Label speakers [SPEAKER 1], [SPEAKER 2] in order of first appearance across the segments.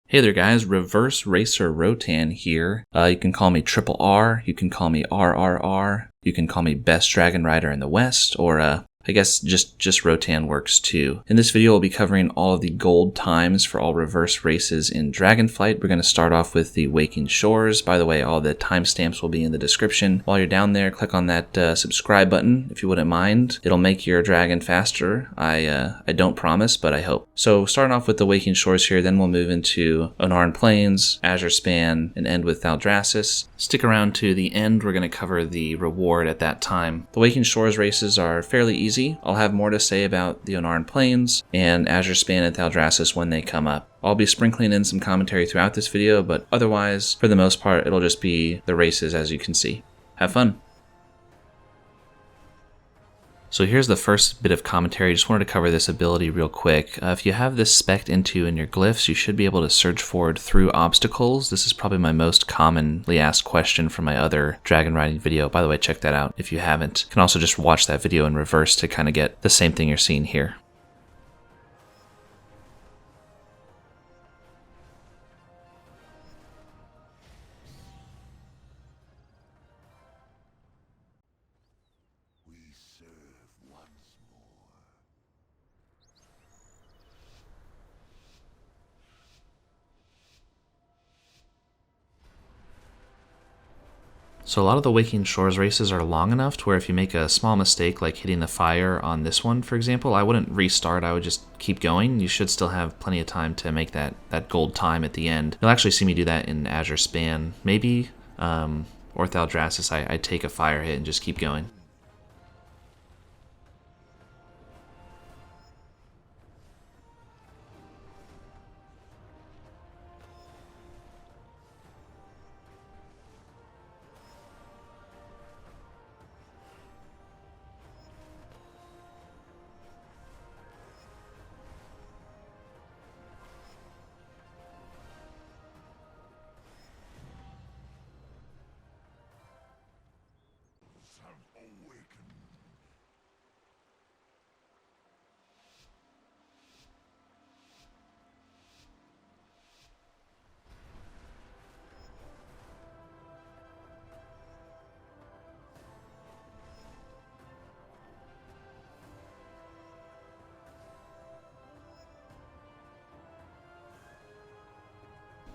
[SPEAKER 1] Hey there guys, Reverse Racer Rotan here. You can call me Triple R, you can call me RRR, you can call me Best Dragon Rider in the West, or I guess just Rotan works too. In this video, we'll be covering all of the gold times for all reverse races in Dragonflight. We're going to start off with the Waking Shores. By the way, all the timestamps will be in the description. While you're down there, click on that subscribe button if you wouldn't mind. It'll make your dragon faster. I don't promise, but I hope. So starting off with the Waking Shores here, then we'll move into Ohn'ahran Plains, Azure Span, and end with Thaldraszus. Stick around to the end. We're going to cover the reward at that time. The Waking Shores races are fairly easy. I'll have more to say about the Ohn'ahran Plains and Azure Span and Thaldraszus when they come up. I'll be sprinkling in some commentary throughout this video, but otherwise, for the most part, it'll just be the races as you can see. Have fun! So here's the first bit of commentary. Just wanted to cover this ability real quick. If you have this spec'd into in your glyphs, you should be able to surge forward through obstacles. This is probably my most commonly asked question from my other dragon riding video. By the way, check that out if you haven't. You can also just watch that video in reverse to kind of get the same thing you're seeing here. So a lot of the Waking Shores races are long enough to where if you make a small mistake like hitting the fire on this one, for example, I wouldn't restart, I would just keep going. You should still have plenty of time to make that gold time at the end. You'll actually see me do that in Azure Span, maybe, or Thaldraszus. I take a fire hit and just keep going.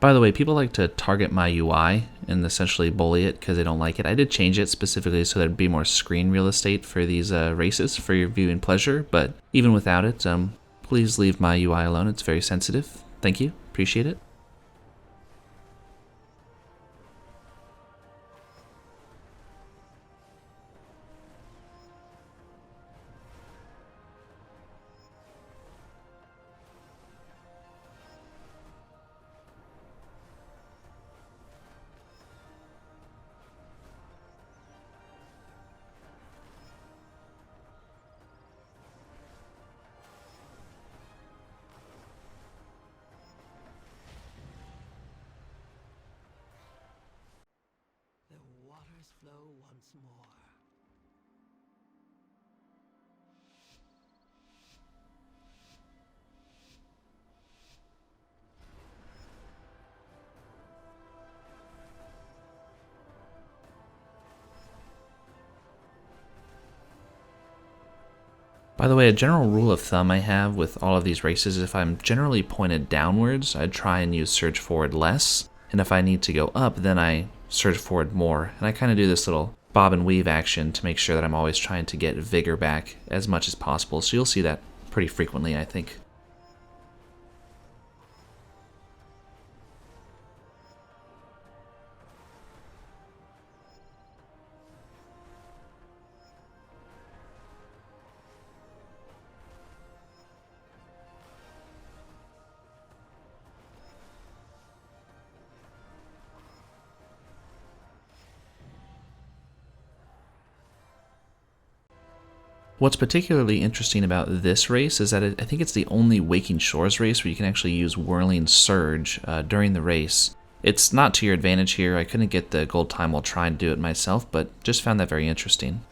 [SPEAKER 1] By the way, people like to target my UI and essentially bully it because they don't like it. I did change it specifically so there'd be more screen real estate for these races for your viewing pleasure, but even without it, please leave my UI alone. It's very sensitive. Thank you. Appreciate it.
[SPEAKER 2] Flow once more.
[SPEAKER 1] By the way, a general rule of thumb I have with all of these races is if I'm generally pointed downwards, I try and use surge forward less, and if I need to go up, then I surge forward more. And I kind of do this little bob and weave action to make sure that I'm always trying to get vigor back as much as possible, so you'll see that pretty frequently, I think. What's particularly interesting about this race is that I think it's the only Waking Shores race where you can actually use Whirling Surge during the race. It's not to your advantage here. I couldn't get the gold time while trying to do it myself, but just found that very interesting.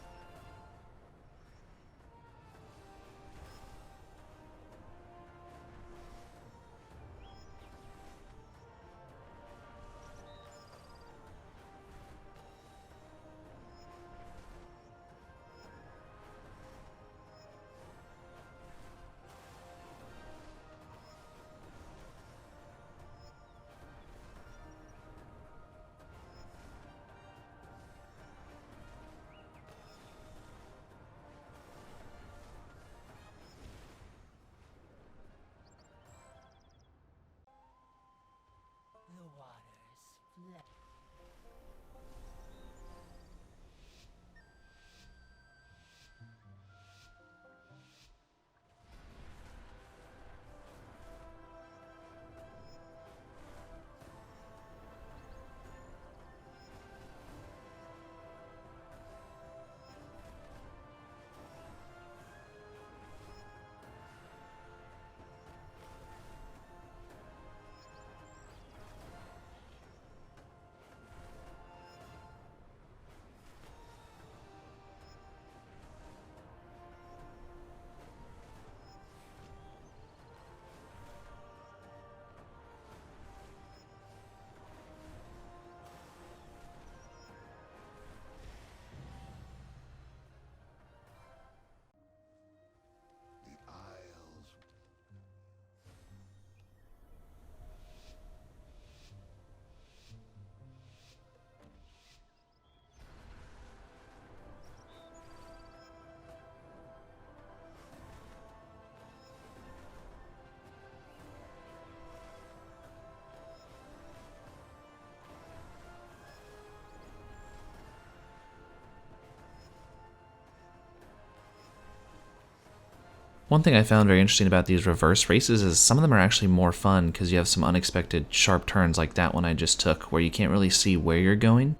[SPEAKER 1] One thing I found very interesting about these reverse races is some of them are actually more fun because you have some unexpected sharp turns like that one I just took where you can't really see where you're going,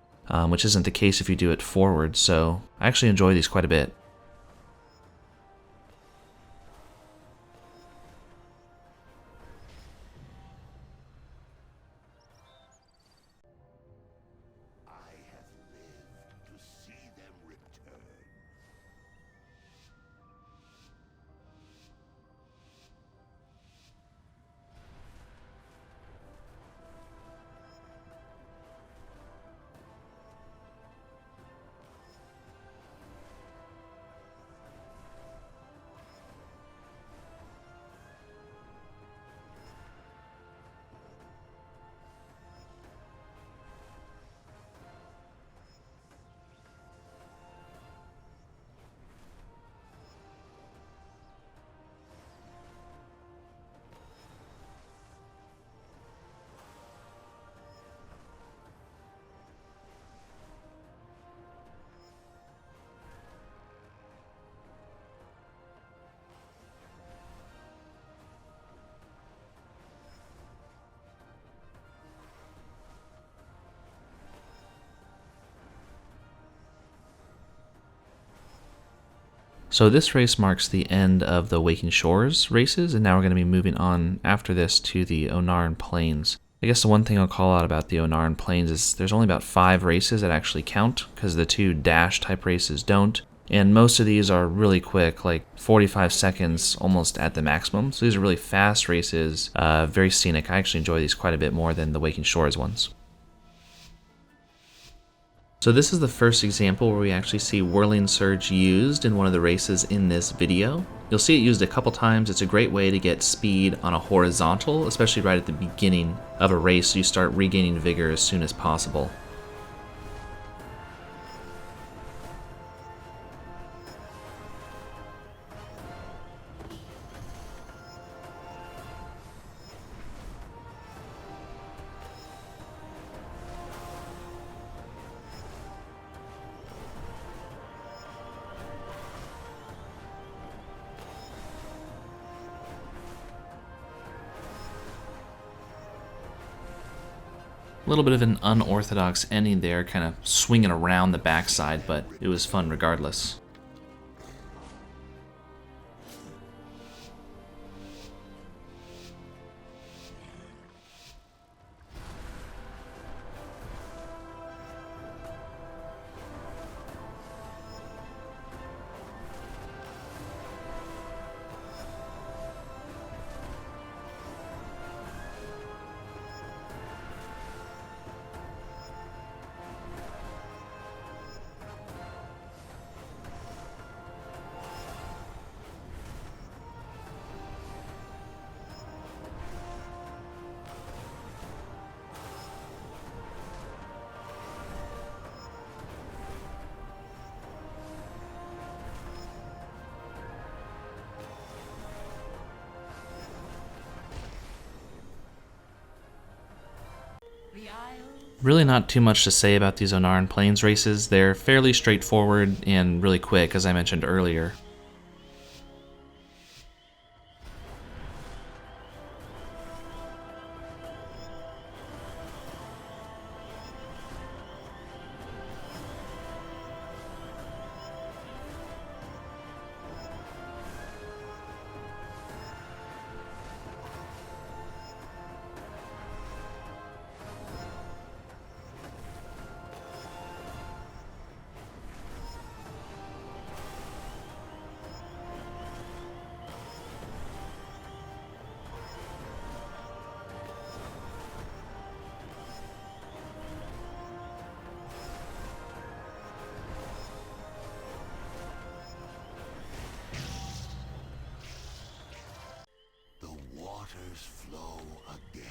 [SPEAKER 1] which isn't the case if you do it forward, so I actually enjoy these quite a bit. So this race marks the end of the Waking Shores races, and now we're going to be moving on after this to the Ohn'ahran Plains. I guess the one thing I'll call out about the Ohn'ahran Plains is there's only about 5 races that actually count, because the 2 dash type races don't, and most of these are really quick, like 45 seconds almost at the maximum. So these are really fast races, very scenic. I actually enjoy these quite a bit more than the Waking Shores ones. So this is the first example where we actually see Whirling Surge used in one of the races in this video. You'll see it used a couple times. It's a great way to get speed on a horizontal, especially right at the beginning of a race, so you start regaining vigor as soon as possible. A little bit of an unorthodox ending there, kind of swinging around the backside, but it was fun regardless. Really not too much to say about these Ohn'ahran Plains races. They're fairly straightforward and really quick, as I mentioned earlier.
[SPEAKER 2] Flow again.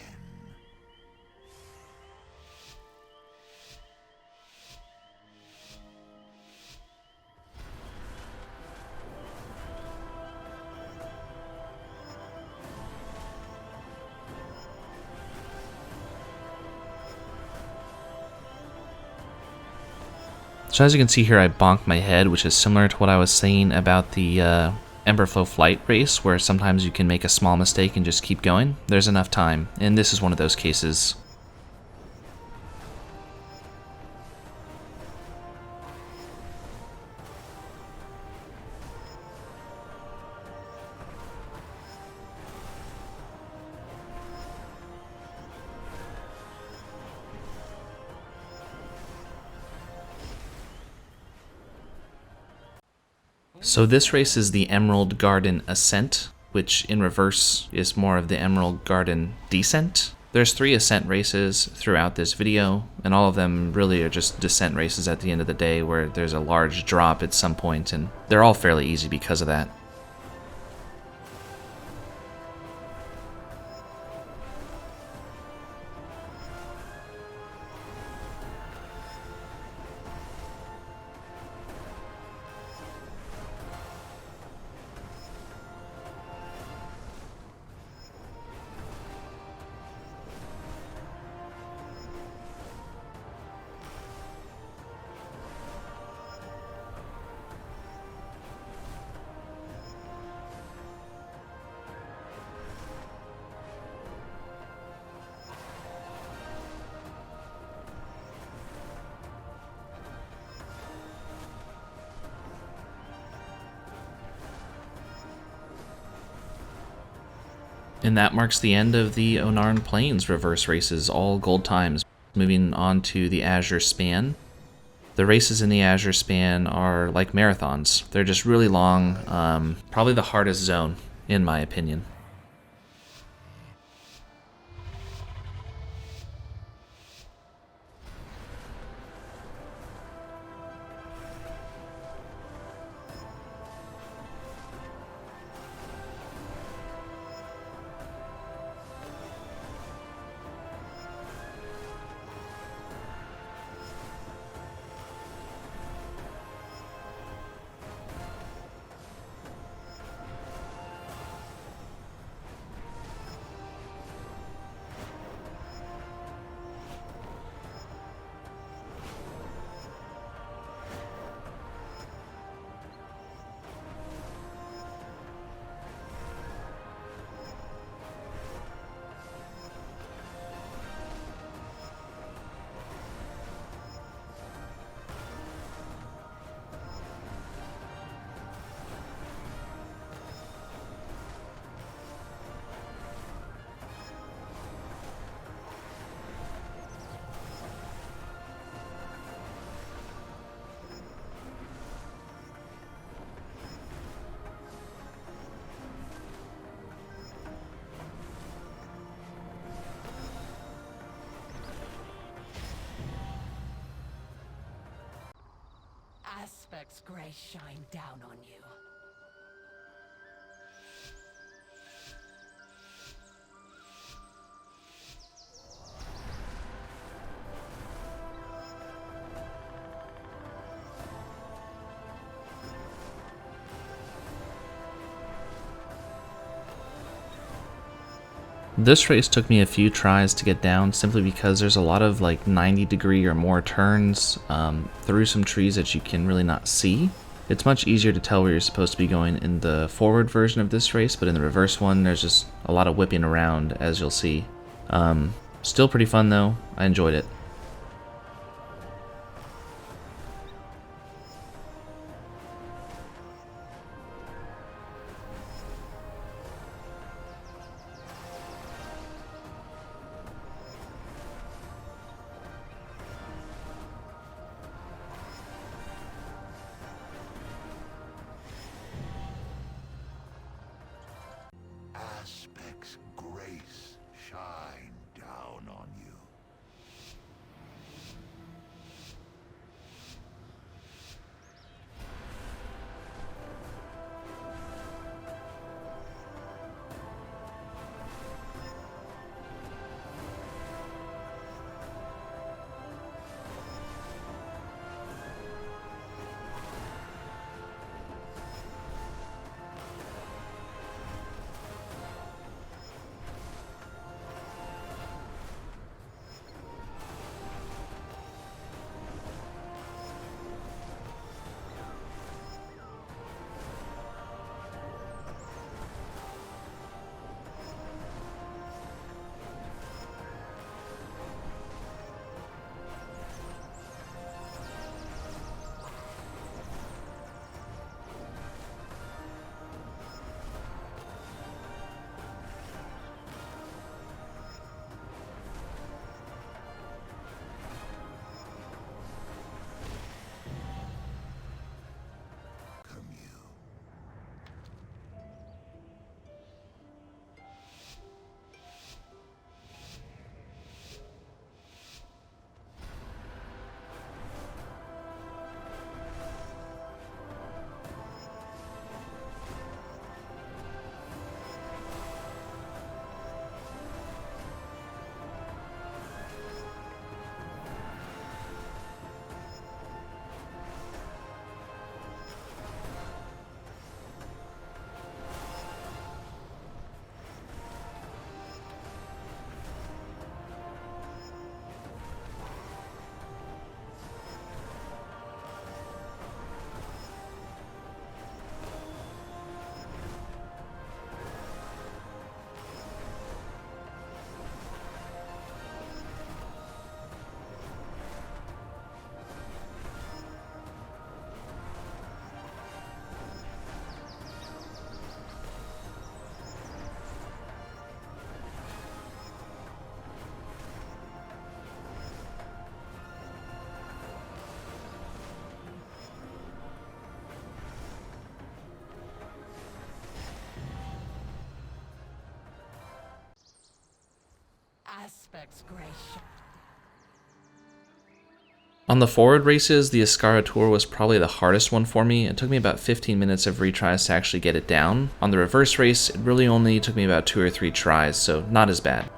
[SPEAKER 1] So as you can see here, I bonked my head, which is similar to what I was saying about the Emberflow Flight race, where sometimes you can make a small mistake and just keep going. There's enough time, and this is one of those cases. So this race is the Emerald Garden Ascent, which in reverse is more of the Emerald Garden Descent. There's 3 ascent races throughout this video, and all of them really are just descent races at the end of the day where there's a large drop at some point, and they're all fairly easy because of that. And that marks the end of the Ohn'ahran Plains reverse races, all gold times. Moving on to the Azure Span. The races in the Azure Span are like marathons. They're just really long, probably the hardest zone, in my opinion.
[SPEAKER 2] Aspect's grace shine down on you.
[SPEAKER 1] This race took me a few tries to get down simply because there's a lot of like 90-degree or more turns through some trees that you can really not see. It's much easier to tell where you're supposed to be going in the forward version of this race, but in the reverse one there's just a lot of whipping around, as you'll see. Still pretty fun though, I enjoyed it.
[SPEAKER 3] Aspect's grace shine down on you.
[SPEAKER 2] Aspect's grace shine.
[SPEAKER 1] On the forward races, the Iskaara Tour was probably the hardest one for me. It took me about 15 minutes of retries to actually get it down. On the reverse race, it really only took me about 2 or 3 tries, so not as bad.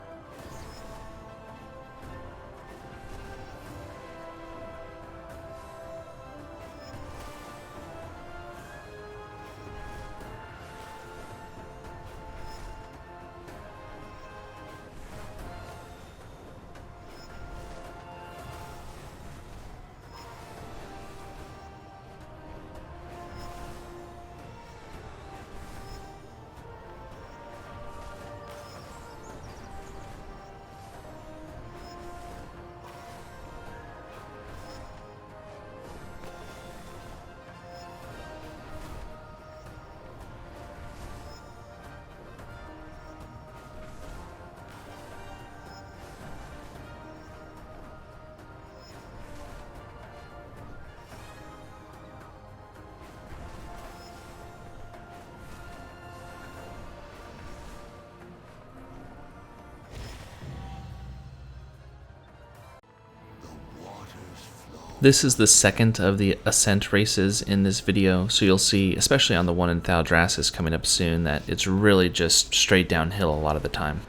[SPEAKER 1] This is the second of the Ascent races in this video, so you'll see, especially on the one in Thaldraszus coming up soon, that it's really just straight downhill a lot of the time.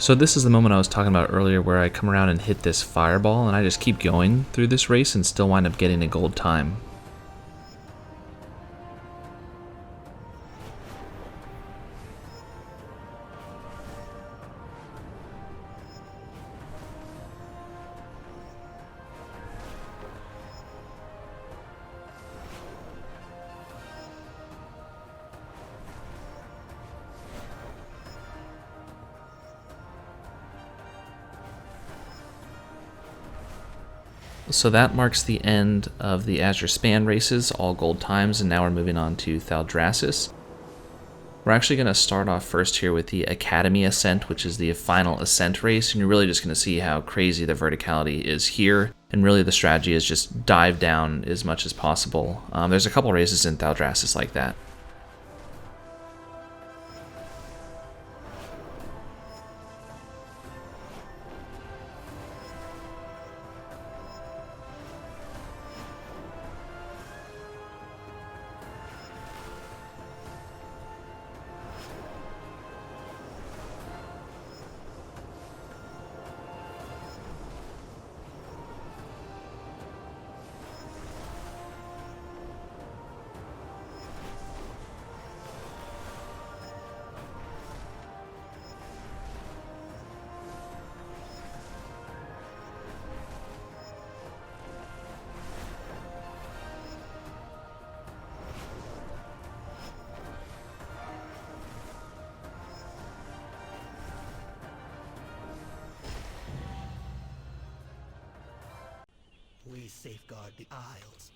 [SPEAKER 1] So this is the moment I was talking about earlier where I come around and hit this fireball, and I just keep going through this race and still wind up getting a gold time. So that marks the end of the Azure Span races, all gold times, and now we're moving on to Thaldraszus. We're actually going to start off first here with the Academy Ascent, which is the final ascent race, and you're really just going to see how crazy the verticality is here, and really the strategy is just dive down as much as possible. There's a couple races in Thaldraszus like that.
[SPEAKER 4] We safeguard the Isles.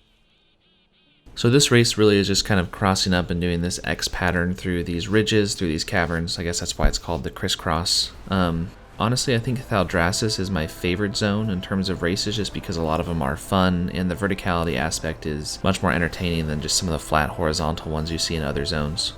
[SPEAKER 1] So this race really is just kind of crossing up and doing this X pattern through these ridges, through these caverns. I guess that's why it's called the crisscross. Honestly, I think Thaldraszus is my favorite zone in terms of races, just because a lot of them are fun and the verticality aspect is much more entertaining than just some of the flat horizontal ones you see in other zones.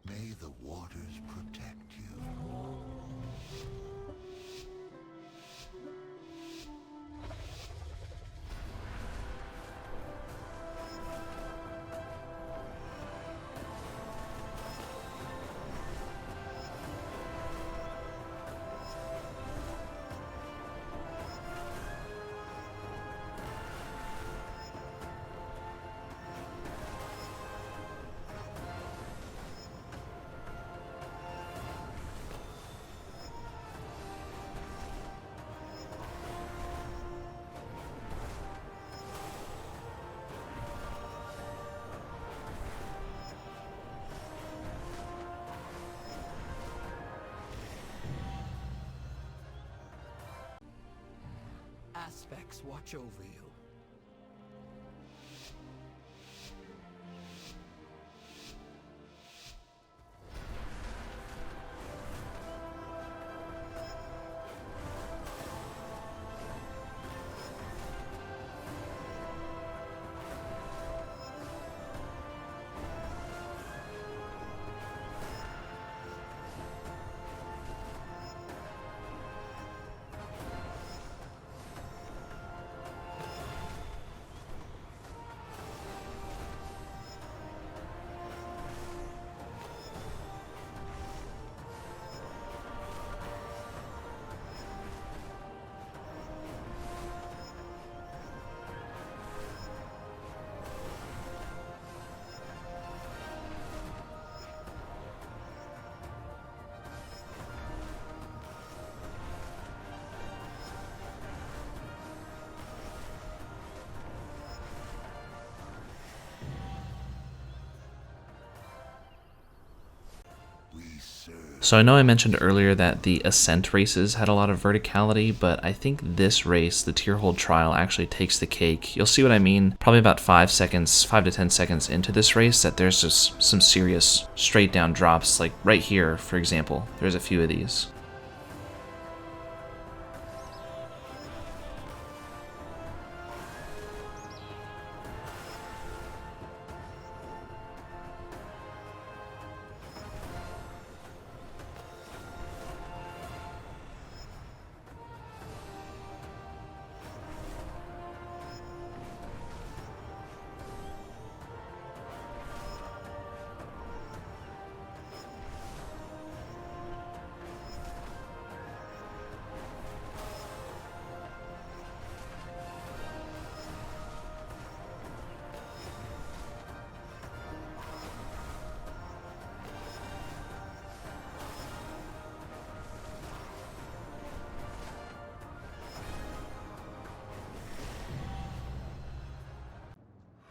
[SPEAKER 3] May the waters protect you.
[SPEAKER 4] Aspects watch over you.
[SPEAKER 1] So I know I mentioned earlier that the Ascent races had a lot of verticality, but I think this race, the Tyrhold Trial, actually takes the cake. You'll see what I mean probably about 5 to 10 seconds into this race, that there's just some serious straight down drops, like right here, for example. There's a few of these.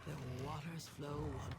[SPEAKER 2] The waters flow once more.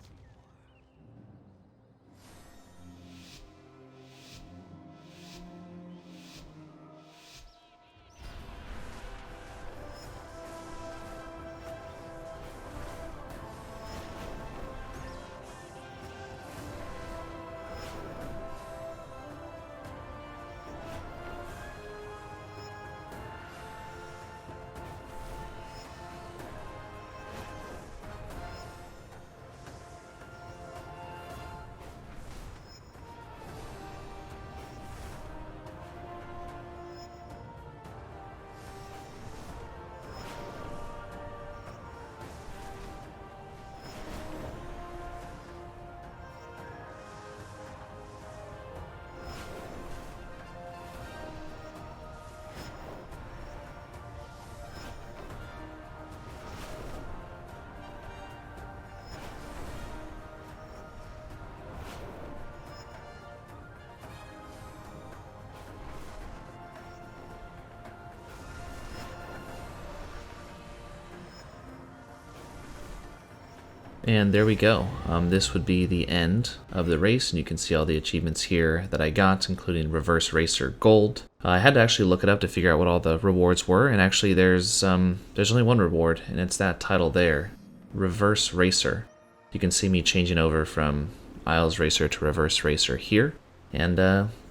[SPEAKER 1] And there we go. This would be the end of the race, and you can see all the achievements here that I got, including Reverse Racer Gold. I had to actually look it up to figure out what all the rewards were, and actually there's only one reward, and it's that title there, Reverse Racer. You can see me changing over from Isles Racer to Reverse Racer here, and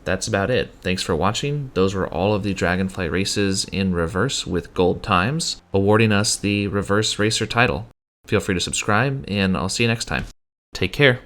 [SPEAKER 1] that's about it. Thanks for watching. Those were all of the Dragonflight races in reverse with gold times, awarding us the Reverse Racer title. Feel free to subscribe, and I'll see you next time. Take care.